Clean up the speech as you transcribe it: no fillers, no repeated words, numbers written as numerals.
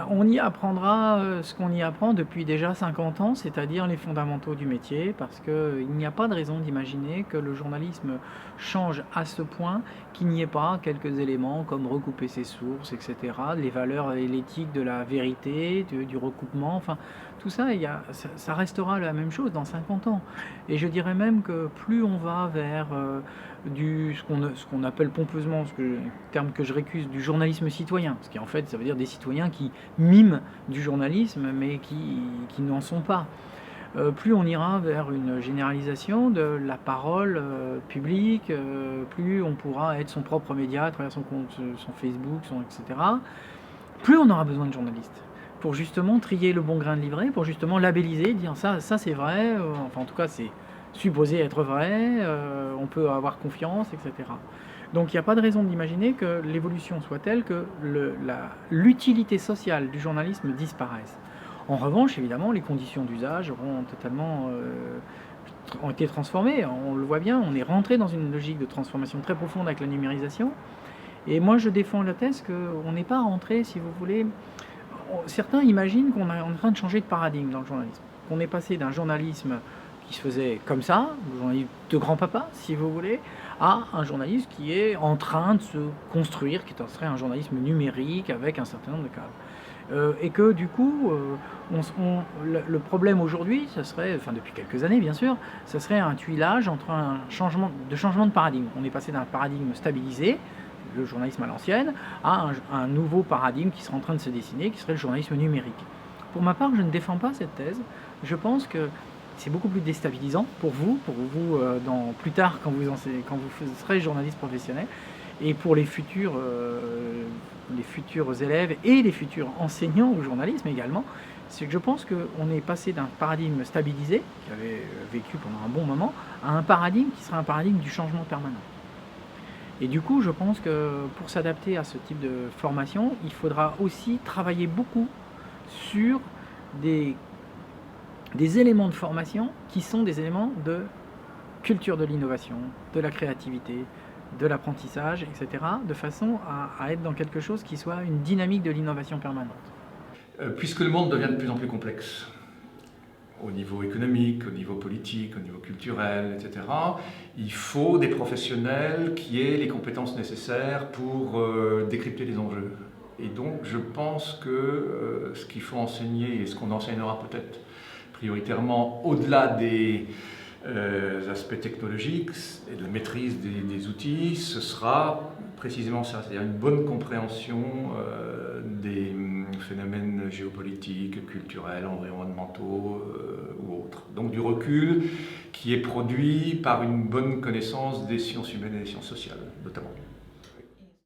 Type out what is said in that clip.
On y apprendra ce qu'on y apprend depuis déjà 50 ans, c'est-à-dire les fondamentaux du métier, parce qu'il n'y a pas de raison d'imaginer que le journalisme change à ce point qu'il n'y ait pas quelques éléments comme recouper ses sources, etc., les valeurs et l'éthique de la vérité, du recoupement, enfin tout ça, ça restera la même chose dans 50 ans. Et je dirais même que plus on va vers ce qu'on appelle pompeusement, terme que je récuse, du journalisme citoyen, ce qui en fait ça veut dire des citoyens qui miment du journalisme mais qui n'en sont pas. Plus on ira vers une généralisation de la parole publique, plus on pourra être son propre média à travers son compte, son Facebook, etc. Plus on aura besoin de journalistes pour justement trier le bon grain de livret, pour justement labelliser, dire ça c'est vrai, enfin en tout cas c'est supposé être vrai, on peut avoir confiance, etc. Donc il n'y a pas de raison d'imaginer que l'évolution soit telle que l'utilité sociale du journalisme disparaisse. En revanche, évidemment, les conditions d'usage ont été transformées. On le voit bien, on est rentré dans une logique de transformation très profonde avec la numérisation. Et moi, je défends la thèse qu'on n'est pas rentré, si vous voulez. Certains imaginent qu'on est en train de changer de paradigme dans le journalisme. Qu'on est passé d'un journalisme qui se faisait comme ça, le journalisme de grand-papa, si vous voulez, à un journalisme qui est en train de se construire, qui serait un journalisme numérique avec un certain nombre de cadres. Et que du coup, le problème aujourd'hui, ça serait, enfin depuis quelques années bien sûr, ça serait un tuilage entre un changement de paradigme. On est passé d'un paradigme stabilisé, le journalisme à l'ancienne, à un nouveau paradigme qui serait en train de se dessiner, qui serait le journalisme numérique. Pour ma part, je ne défends pas cette thèse. Je pense que c'est beaucoup plus déstabilisant pour vous plus tard quand vous serez journaliste professionnel, et pour les futurs élèves et les futurs enseignants au journalisme également. C'est que je pense qu'on est passé d'un paradigme stabilisé, qui avait vécu pendant un bon moment, à un paradigme qui serait un paradigme du changement permanent. Et du coup, je pense que pour s'adapter à ce type de formation, il faudra aussi travailler beaucoup sur des éléments de formation qui sont des éléments de culture de l'innovation, de la créativité, de l'apprentissage, etc., de façon à être dans quelque chose qui soit une dynamique de l'innovation permanente. Puisque le monde devient de plus en plus complexe, au niveau économique, au niveau politique, au niveau culturel, etc., il faut des professionnels qui aient les compétences nécessaires pour décrypter les enjeux. Et donc je pense que ce qu'il faut enseigner, et ce qu'on enseignera peut-être prioritairement au-delà des aspects technologiques et de la maîtrise des outils, ce sera précisément ça, c'est-à-dire une bonne compréhension des phénomènes géopolitiques, culturels, environnementaux ou autres. Donc du recul qui est produit par une bonne connaissance des sciences humaines et des sciences sociales, notamment.